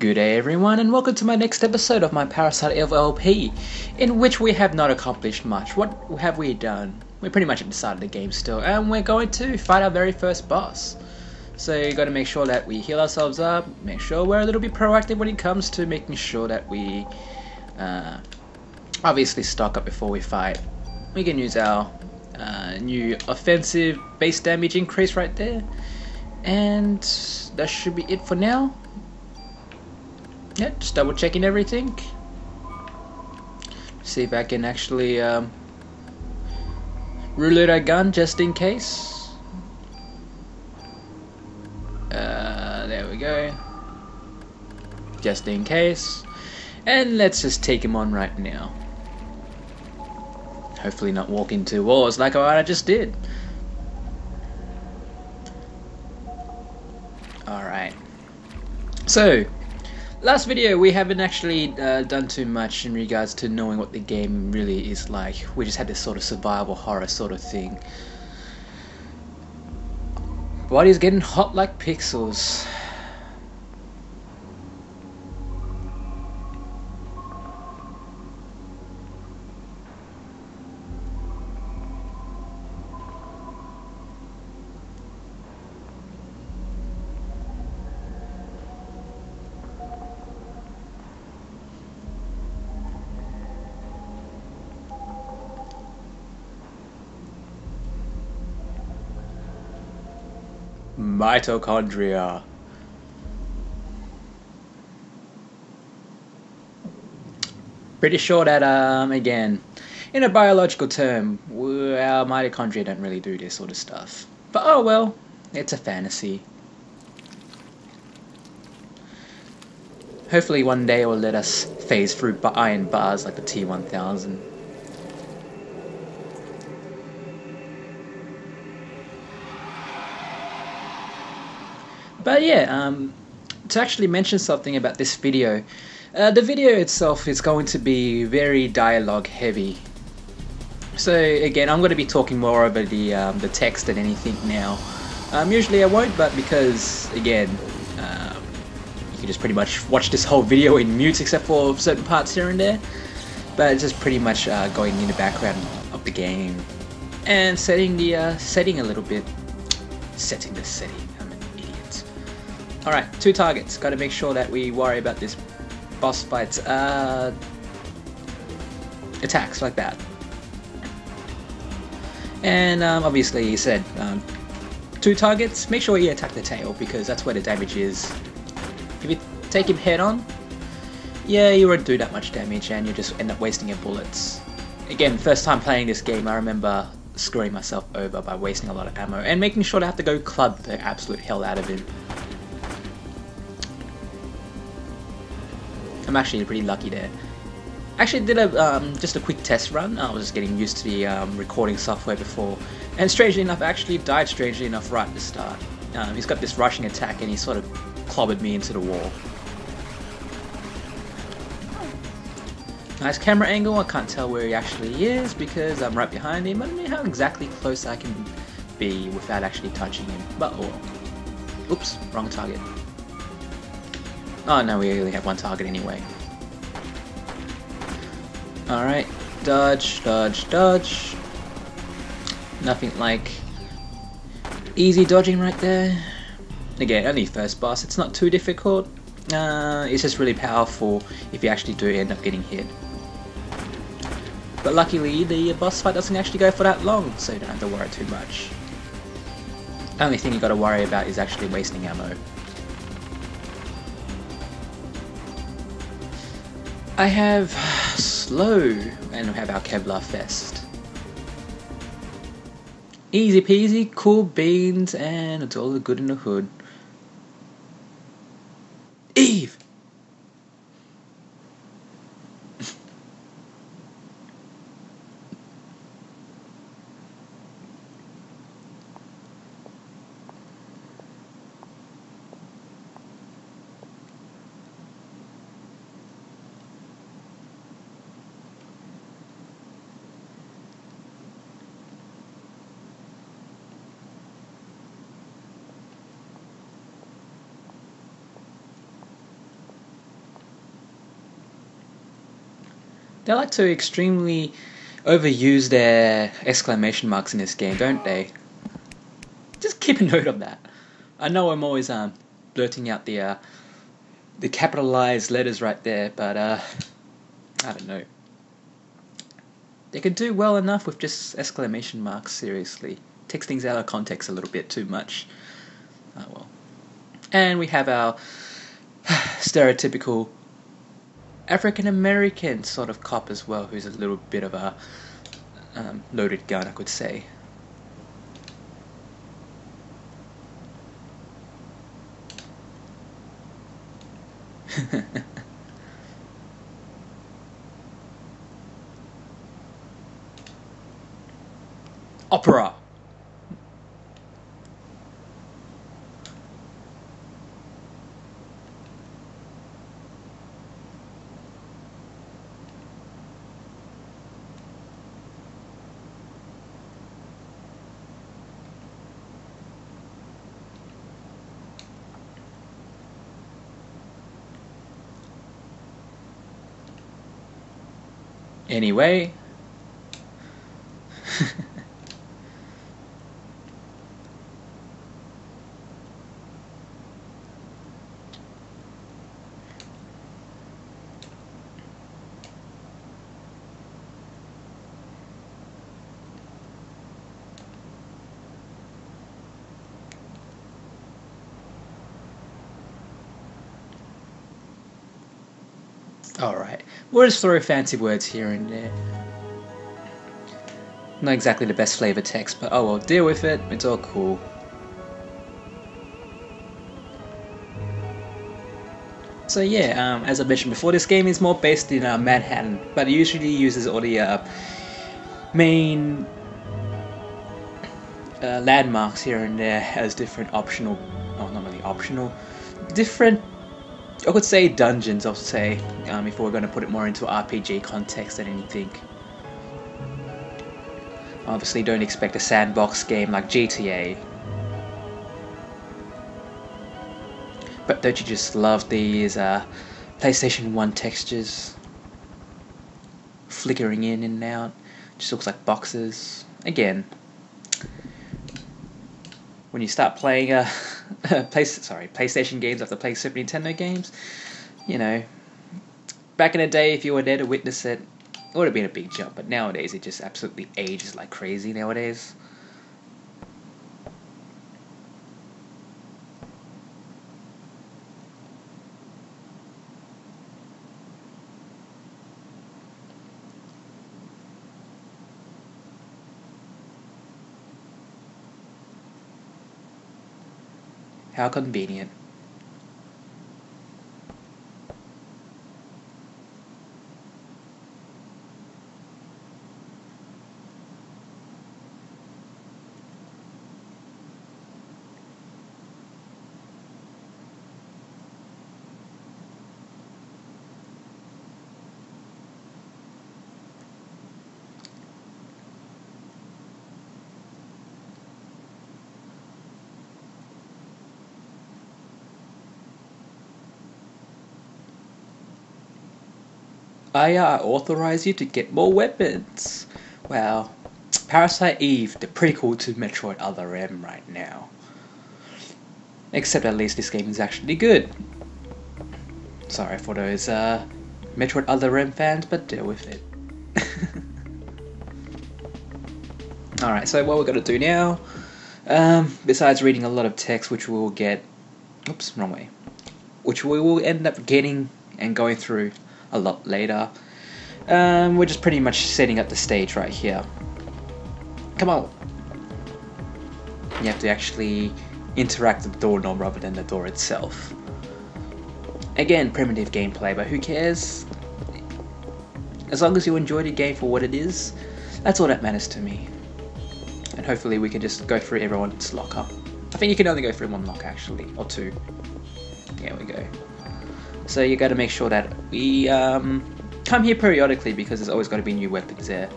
Good day everyone, and welcome to my next episode of my Parasite LP, in which we have not accomplished much. What have we done? We pretty much at the start of the game still, and we're going to fight our very first boss. So you got to make sure that we heal ourselves up, make sure we're a little bit proactive when it comes to making sure that we obviously stock up before we fight. We can use our new offensive base damage increase right there, and that should be it for now. Yeah, just double checking everything. See if I can actually reload our gun just in case. There we go. Just in case. And let's just take him on right now. Hopefully not walk into walls like what I just did. Alright. So, last video we haven't actually done too much in regards to knowing what the game really is like. We just had this sort of survival horror sort of thing. Body's getting hot like pixels. Mitochondria. Pretty sure that again, in a biological term, our mitochondria don't really do this sort of stuff. But oh well, it's a fantasy. Hopefully one day it will let us phase through iron bars like the T1000. But yeah, to actually mention something about this video, the video itself is going to be very dialogue heavy. So again, I'm going to be talking more over the text than anything now. Usually I won't, but because again, you can just pretty much watch this whole video in mute except for certain parts here and there. But it's just pretty much going in the background of the game and setting the setting a little bit. Setting the setting. Alright, 2 targets. Gotta make sure that we worry about this boss fight's attacks like that. And obviously he said 2 targets, make sure you attack the tail because that's where the damage is. If you take him head on, yeah, you won't do that much damage and you just end up wasting your bullets. Again, first time playing this game, I remember screwing myself over by wasting a lot of ammo and making sure to have to go club the absolute hell out of him. I'm actually pretty lucky there. Actually did a just a quick test run. I was just getting used to the recording software before, and strangely enough I actually died strangely enough right at the start. He's got this rushing attack and he sort of clobbered me into the wall. Nice camera angle. I can't tell where he actually is because I'm right behind him. I don't know how exactly close I can be without actually touching him, but oh, oops, wrong target. Oh no, we only have 1 target anyway. Alright, dodge, dodge, dodge. Nothing like easy dodging right there. Again, only first boss, it's not too difficult. It's just really powerful if you actually do end up getting hit. But luckily, the boss fight doesn't actually go for that long, so you don't have to worry too much. The only thing you gotta worry about is actually wasting ammo. I have slow and we have our Kevlar Fest. Easy peasy, cool beans, and it's all good in the hood. Eve! They like to extremely overuse their exclamation marks in this game, don't they? Just keep a note of that. I know I'm always blurting out the capitalized letters right there, but I don't know. They could do well enough with just exclamation marks, seriously. Takes things out of context a little bit too much. Oh well. And we have our stereotypical African American sort of cop as well, who's a little bit of a loaded gun, I could say. Opera. Anyway. Alright, we'll just throw fancy words here and there. Not exactly the best flavor text, but oh well, deal with it, it's all cool. So yeah, as I mentioned before, this game is more based in Manhattan, but it usually uses all the main landmarks here and there as different optional, oh not really optional, different, I would say dungeons, I'll say, if we're going to put it more into RPG context than anything. Obviously don't expect a sandbox game like GTA. But don't you just love these PlayStation 1 textures? Flickering in and out, just looks like boxes. Again, when you start playing PlayStation games after playing Super Nintendo games, you know, back in the day, if you were there to witness it, it would have been a big jump. But nowadays, it just absolutely ages like crazy nowadays. How convenient. I authorize you to get more weapons. Well, Parasite Eve, the prequel to Metroid Other M right now. Except at least this game is actually good. Sorry for those Metroid Other M fans, but deal with it. Alright, so what we're going to do now, besides reading a lot of text which we will get, oops, wrong way, which we will end up getting and going through a lot later, we're just pretty much setting up the stage right here. Come on! You have to actually interact with the doorknob rather than the door itself. Again, primitive gameplay, but who cares? As long as you enjoy the game for what it is, that's all that matters to me. And hopefully we can just go through everyone's lockup. I think you can only go through one lock actually, or two. There we go. So you got to make sure that we come here periodically because there's always got to be new weapons there.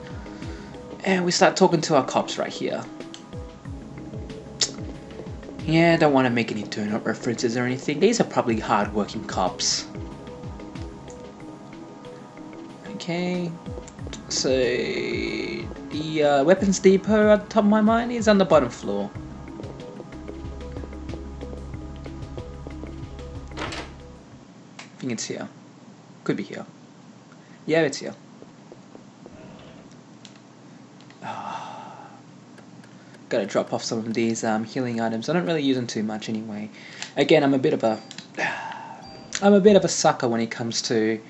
And we start talking to our cops right here. Yeah, don't want to make any donut references or anything. These are probably hard-working cops. Okay, so the weapons depot at the top of my mind is on the bottom floor. I think it's here. Could be here. Yeah, it's here. Gotta drop off some of these healing items. I don't really use them too much anyway. Again, I'm a bit of a sucker when it comes to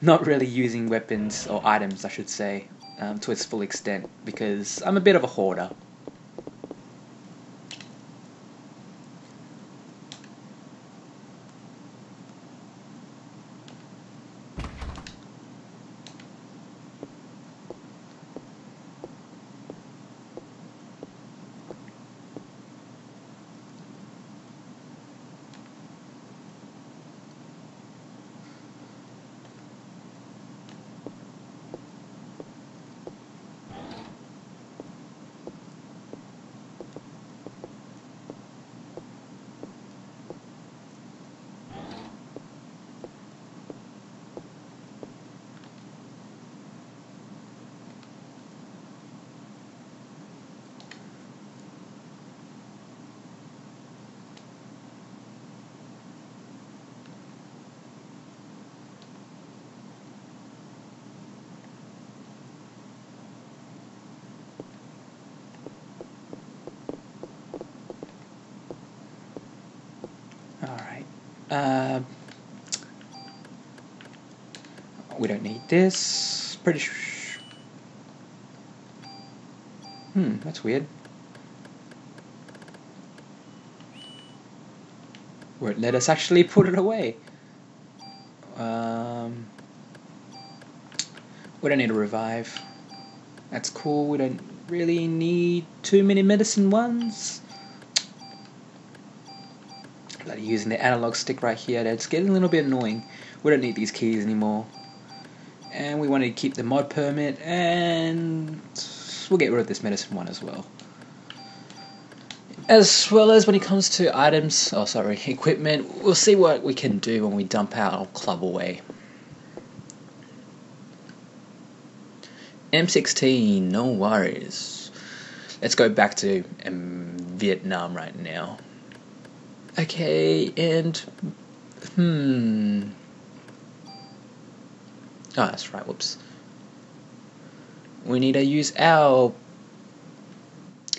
not really using weapons or items, I should say, to its full extent, because I'm a bit of a hoarder. Alright. We don't need this. That's weird. Won't let us actually put it away. We don't need a revive. That's cool. We don't really need too many medicine ones. Bloody using the analog stick right here. That's getting a little bit annoying. We don't need these keys anymore. And we want to keep the mod permit, and we'll get rid of this medicine one as well. As well as when it comes to items, equipment, we'll see what we can do when we dump our club away. M16, no worries. Let's go back to Vietnam right now. Okay, and oh, that's right, whoops. We need to use our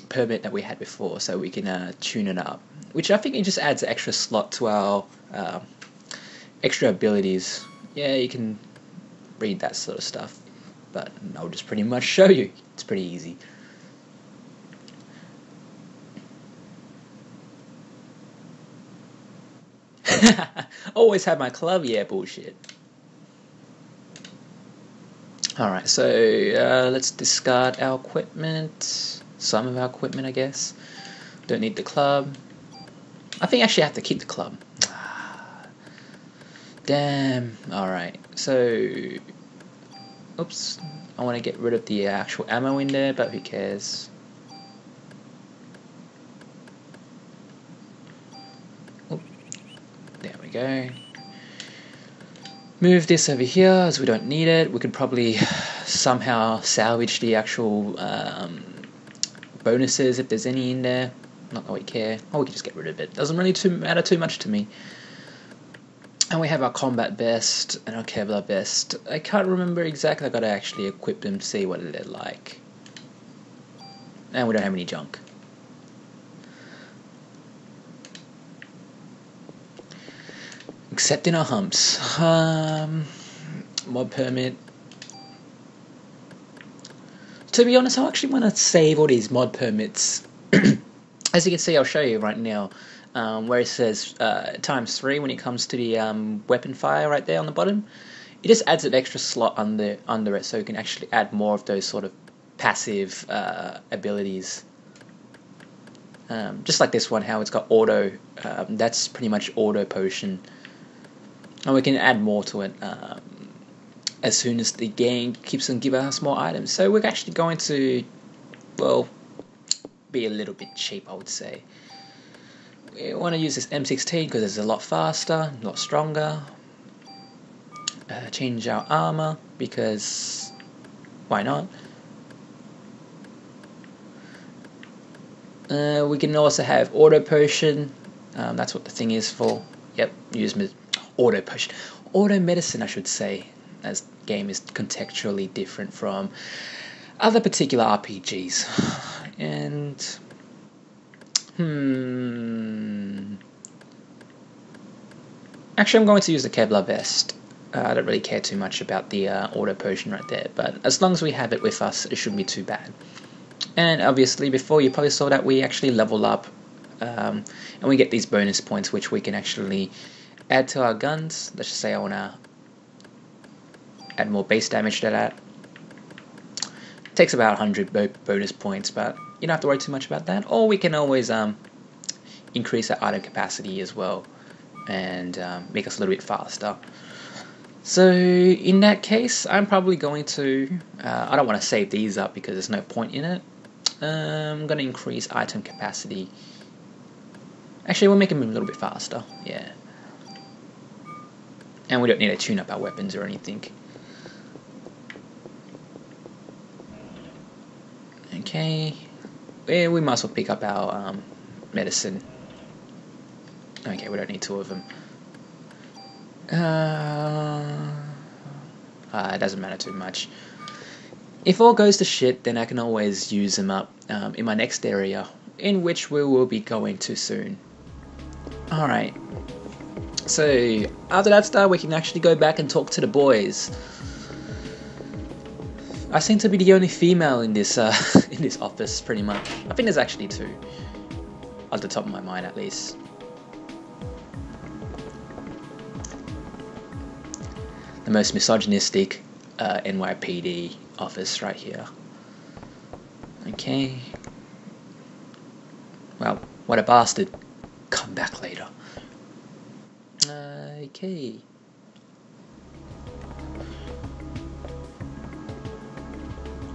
permit that we had before so we can tune it up, which I think it just adds an extra slot to our extra abilities. Yeah, you can read that sort of stuff, but I'll just pretty much show you. It's pretty easy. Always have my club, yeah, bullshit. Alright, so let's discard our equipment. Some of our equipment, I guess. Don't need the club. I think I actually have to keep the club. Damn. Alright, so... Oops. I want to get rid of the actual ammo in there, but who cares? Oop. There we go. Move this over here as we don't need it. We could probably somehow salvage the actual bonuses if there's any in there. Not that we care. Or we can just get rid of it. Doesn't really matter too much to me. And we have our combat vest and our Kevlar vest. I can't remember exactly. I gotta actually equip them to see what they're like. And we don't have any junk. Except in our humps. Mod permit. To be honest, I actually want to save all these mod permits. As you can see, I'll show you right now. Where it says ×3 when it comes to the weapon fire right there on the bottom. It just adds an extra slot under it, so you can actually add more of those sort of passive abilities. Just like this one, how it's got auto. That's pretty much auto potion. And we can add more to it as soon as the game keeps on giving us more items. So we're actually going to, well, be a little bit cheap, I would say. We want to use this M16 because it's a lot faster, a lot stronger. change our armor, because why not? We can also have auto potion. That's what the thing is for. Yep, use auto potion, auto medicine, I should say, as the game is contextually different from other particular RPGs. And actually, I'm going to use the Kevlar vest. I don't really care too much about the auto potion right there, but as long as we have it with us, it shouldn't be too bad. And obviously, before you probably saw that we actually level up, and we get these bonus points which we can actually add to our guns. Let's just say I want to add more base damage to that. It takes about 100 bonus points, but you don't have to worry too much about that. Or we can always increase our item capacity as well, and make us a little bit faster. So in that case, I'm probably going to, I don't want to save these up because there's no point in it. I'm going to increase item capacity. Actually, we'll make them a little bit faster, yeah. And we don't need to tune up our weapons or anything. Okay, we might as well pick up our medicine. Okay, we don't need 2 of them. It doesn't matter too much. If all goes to shit, then I can always use them up in my next area, in which we will be going to soon. Alright, so after that start, we can actually go back and talk to the boys. I seem to be the only female in this in this office, pretty much. I think there's actually 2, off the top of my mind at least. The most misogynistic NYPD office right here. Okay. Well, what a bastard. Come back later. Okay.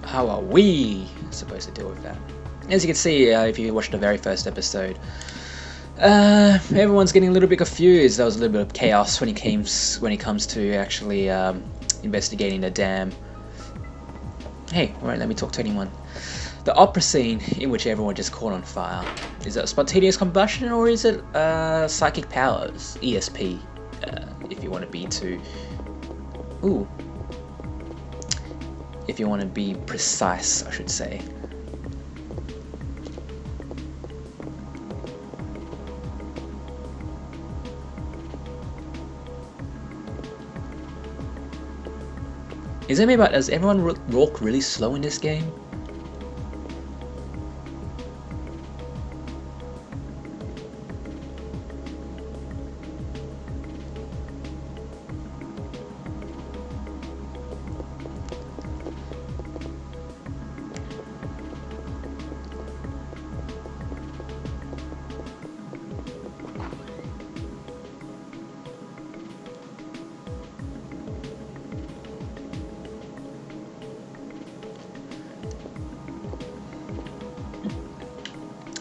How are we supposed to deal with that? As you can see, if you watched the very first episode, everyone's getting a little bit confused. There was a little bit of chaos when it comes to actually investigating the dam. Hey, alright, let me talk to anyone. The opera scene in which everyone just caught on fire. Is it spontaneous combustion, or is it psychic powers? ESP, if you want to be too... Ooh. If you want to be precise, I should say. Is it me, but does everyone walk really slow in this game?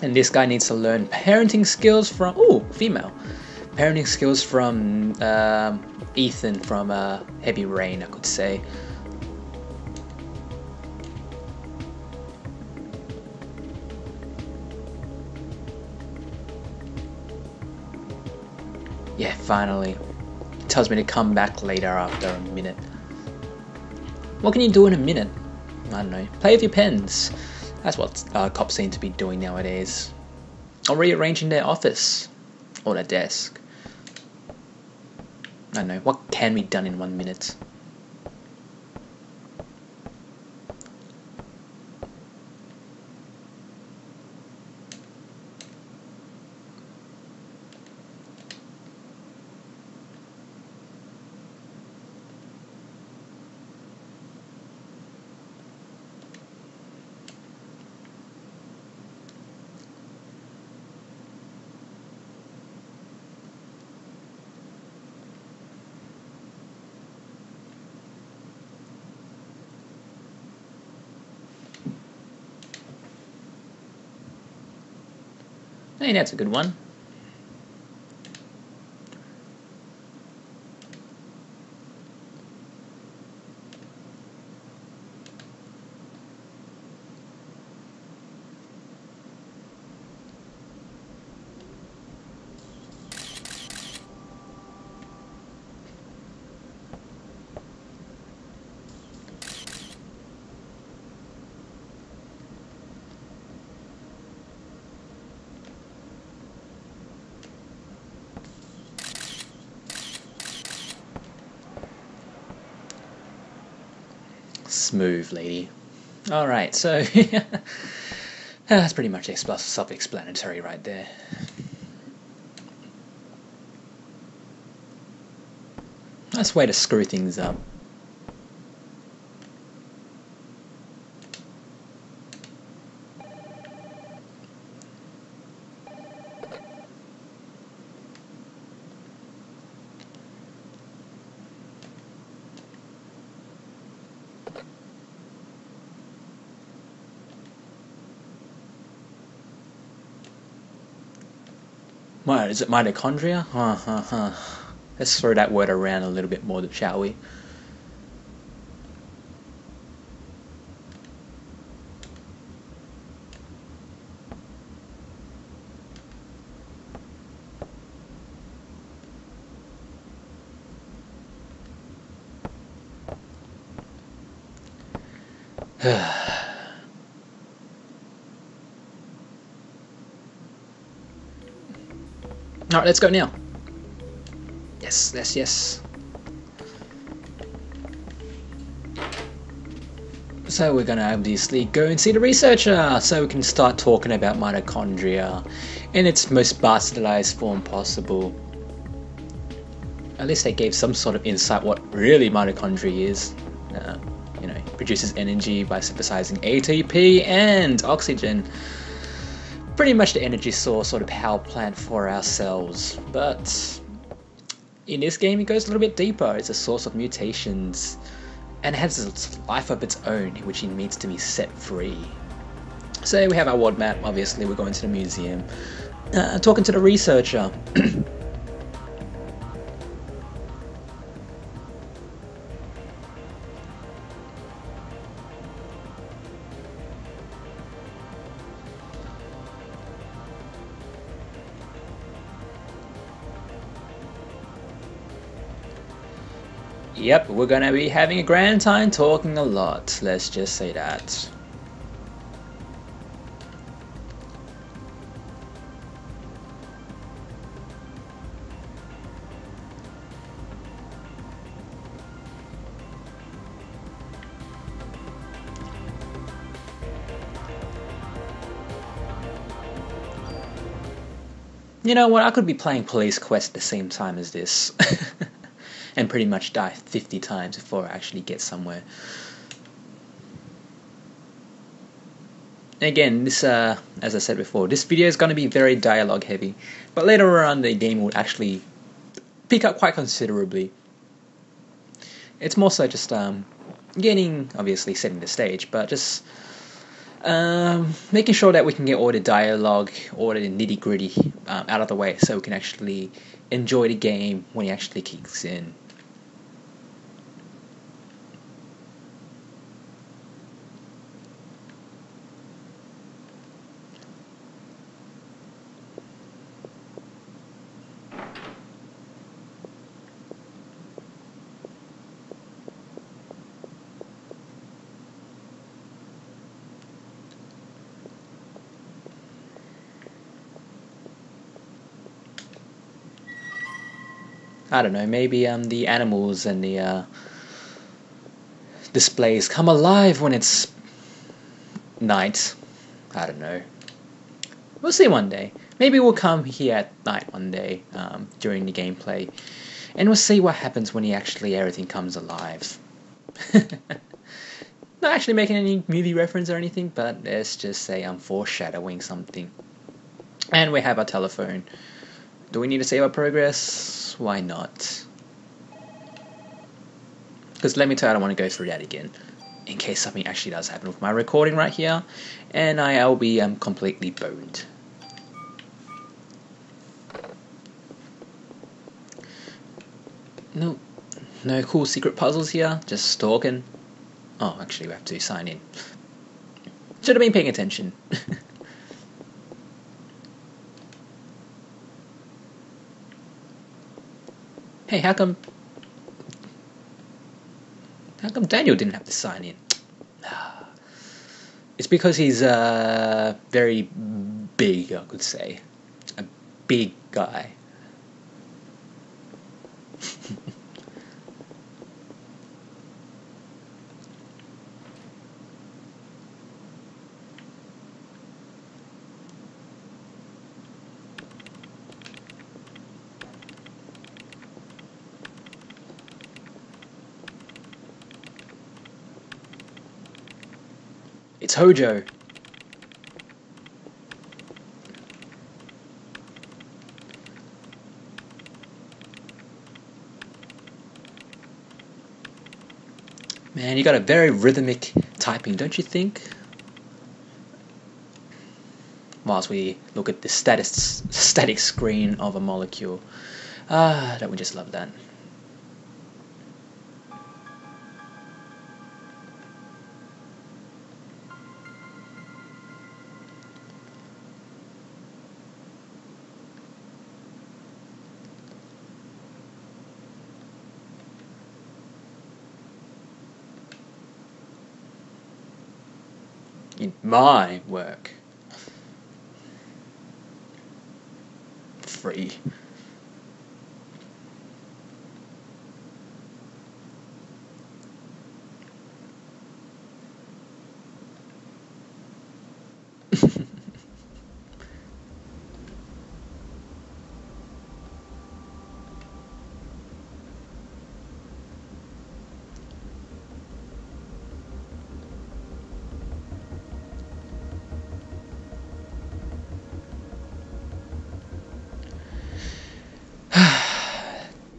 And this guy needs to learn parenting skills from... Ooh, female. Parenting skills from Ethan from Heavy Rain, I could say. Yeah, finally. It tells me to come back later after a minute. What can you do in a minute? I don't know. Play with your pens. That's what cops seem to be doing nowadays. Or rearranging their office. Or their desk. I don't know. What can be done in 1 minute? Hey, that's a good one. smooth, lady. Alright, so that's pretty much self-explanatory right there. Nice way to screw things up. What, is it mitochondria? Let's throw that word around a little bit more, shall we? Alright, let's go now. Yes, yes, yes. So we're gonna obviously go and see the researcher so we can start talking about mitochondria in its most bastardized form possible. At least they gave some sort of insight what really mitochondria is. You know, produces energy by synthesizing ATP and oxygen. Pretty much the energy source or the power plant for our cells, but in this game it goes a little bit deeper. It's a source of mutations and it has its life of its own, which it needs to be set free. So we have our world map. Obviously we're going to the museum, talking to the researcher. Yep, we're gonna be having a grand time talking a lot, let's just say that. You know what, I could be playing Police Quest at the same time as this. And pretty much die 50 times before I actually get somewhere. Again, this, as I said before, this video is going to be very dialogue heavy, but later on the game will actually pick up quite considerably. It's more so just getting, obviously setting the stage, but just making sure that we can get all the dialogue, all the nitty gritty out of the way so we can actually enjoy the game when it actually kicks in. I don't know, maybe the animals and the displays come alive when it's night. I don't know. We'll see one day. Maybe we'll come here at night one day during the gameplay, and we'll see what happens when everything comes alive. Not actually making any movie reference or anything, but let's just say I'm foreshadowing something. And we have our telephone. Do we need to save our progress? Why not? Because let me tell you, I don't want to go through that again, in case something actually does happen with my recording right here, and I'll be completely boned. No cool secret puzzles here, just stalking. Oh, actually we have to sign in. Should have been paying attention. Hey, how come Daniel didn't have to sign in? It's because he's very big, I could say. A big guy. It's Hojo. Man, you got a very rhythmic typing, don't you think? Whilst we look at the static screen of a molecule. Ah, don't we just love that? In my work. Free.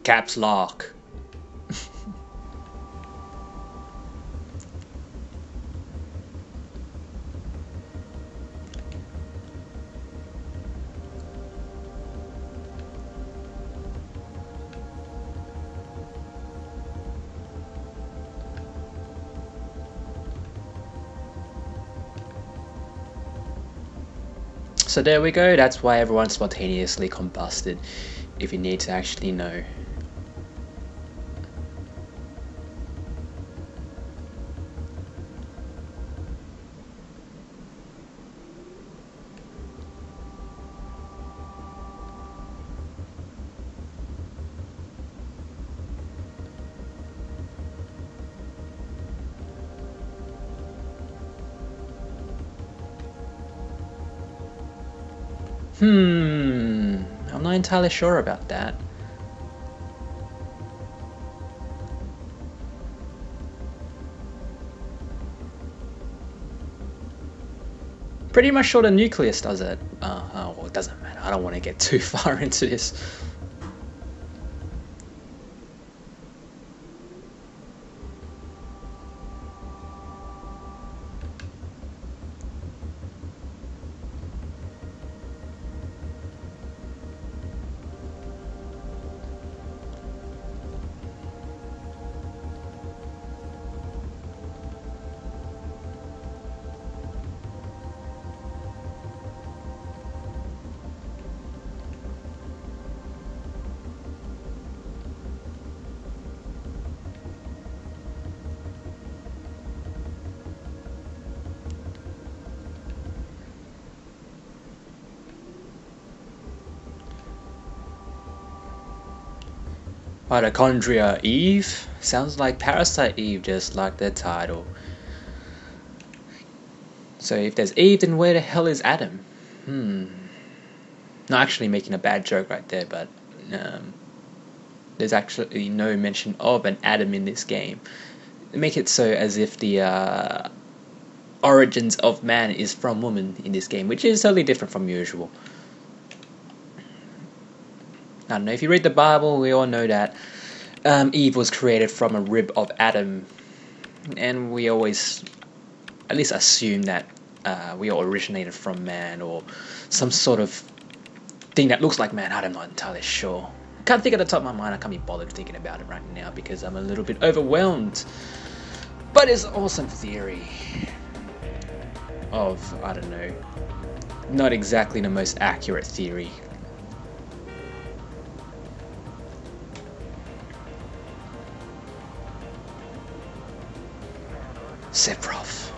Caps lock. So there we go, that's why everyone spontaneously combusted, if you need to actually know. I'm not entirely sure about that. Pretty much sure the nucleus does it. Well, it doesn't matter. I don't want to get too far into this. Mitochondria Eve? Sounds like Parasite Eve, just like the title. So if there's Eve, then where the hell is Adam? Not actually making a bad joke right there, but there's actually no mention of an Adam in this game. They make it so as if the origins of man is from woman in this game, which is totally different from usual. I don't know, if you read the Bible, we all know that Eve was created from a rib of Adam, and we always at least assume that we all originated from man, or some sort of thing that looks like man. I'm not entirely sure. Can't think at the top of my mind. I can't be bothered thinking about it right now because I'm a little bit overwhelmed. But it's an awesome theory of, I don't know, not exactly the most accurate theory. Sephiroth.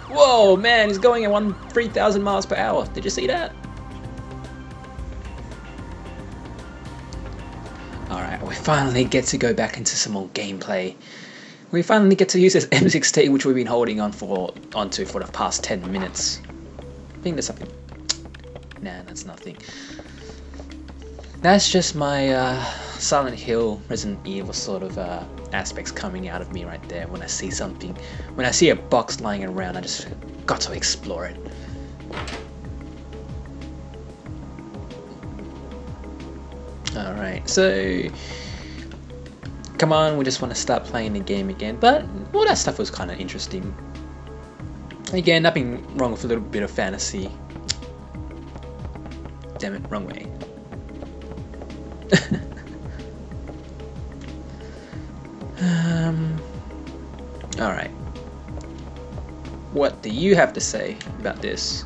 Whoa, man, he's going at 3,000 miles per hour. Did you see that? Alright, we finally get to go back into some more gameplay. We finally get to use this M16, which we've been holding onto for the past 10 minutes. I think there's something. Nah, that's nothing. That's just my Silent Hill, Resident Evil sort of aspects coming out of me right there. When I see something, when I see a box lying around, I just got to explore it. Alright, so come on, we just want to start playing the game again. But all that stuff was kind of interesting. Again, nothing wrong with a little bit of fantasy. Damn it, wrong way. Alright. What do you have to say about this?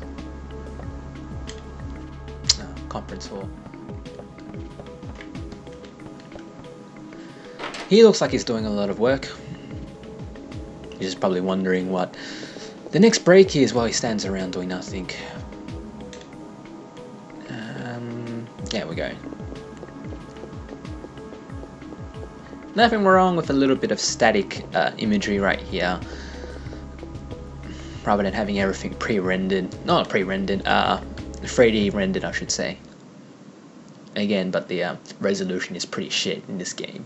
Oh, conference hall. He looks like he's doing a lot of work. He's just probably wondering what the next break is while he stands around doing nothing. There we go. Nothing wrong with a little bit of static imagery right here. Rather than having everything pre-rendered. Not pre-rendered, 3D rendered I should say. Again, but the resolution is pretty shit in this game.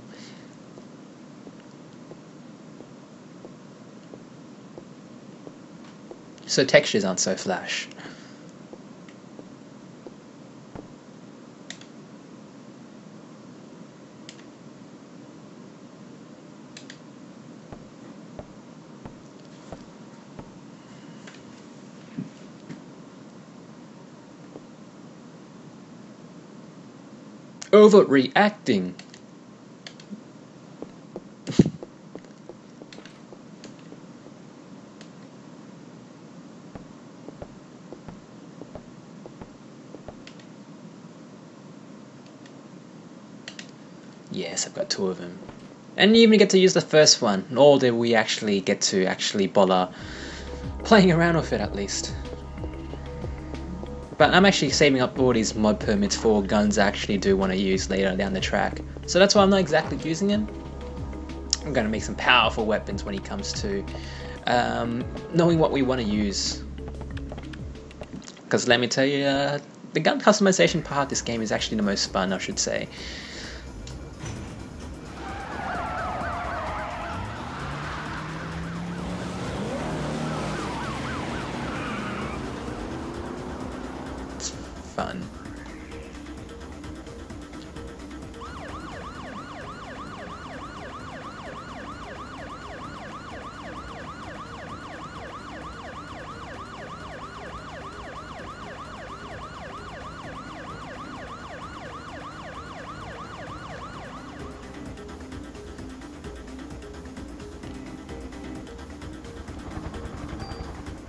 So textures aren't so flash. Overreacting. Yes, I've got 2 of them. And you even get to use the first one, nor do we actually get to bother playing around with it at least. But I'm actually saving up all these mod permits for guns I actually do want to use later down the track. So that's why I'm not exactly using it. I'm going to make some powerful weapons when it comes to knowing what we want to use. Because let me tell you, the gun customization part of this game is actually the most fun, I should say. Fun.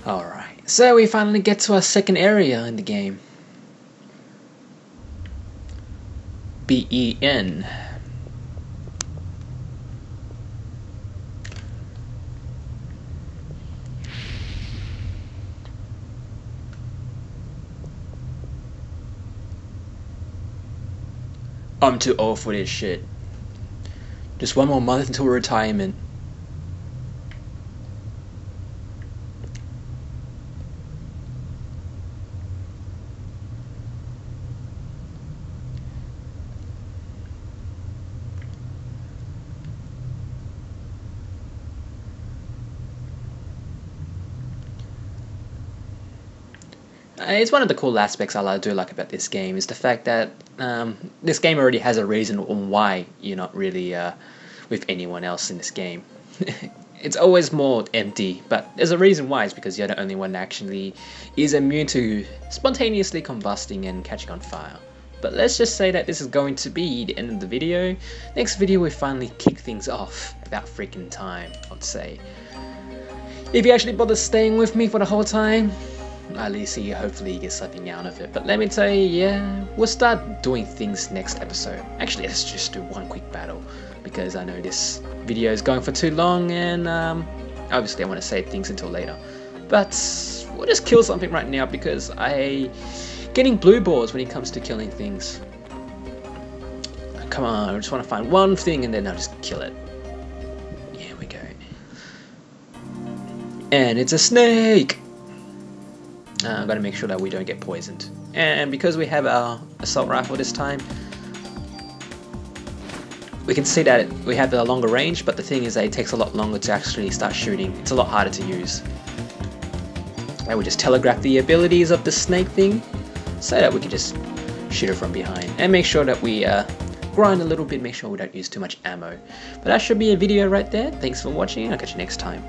Alright, so we finally get to our second area in the game. BEN. I'm too old for this shit. Just 1 more month until retirement. It's one of the cool aspects I do like about this game is the fact that this game already has a reason on why you're not really with anyone else in this game. It's always more empty, but there's a reason why. It's because you're the only one that actually is immune to spontaneously combusting and catching on fire. But let's just say that this is going to be the end of the video. Next video we finally kick things off about freaking time, I'd say. If you actually bother staying with me for the whole time, at least hopefully you get something out of it. But let me tell you, yeah, we'll start doing things next episode. Actually, let's just do one quick battle, because I know this video is going for too long, and obviously I want to save things until later. But we'll just kill something right now, because getting blue balls when it comes to killing things. Come on, I just want to find one thing and then I'll just kill it. Here we go. And it's a snake! I've got to make sure that we don't get poisoned. And because we have our assault rifle this time, we can see that we have a longer range, but the thing is that it takes a lot longer to actually start shooting. It's a lot harder to use. And we just telegraph the abilities of the snake thing so that we can just shoot it from behind. And make sure that we grind a little bit, make sure we don't use too much ammo. But that should be a video right there. Thanks for watching, I'll catch you next time.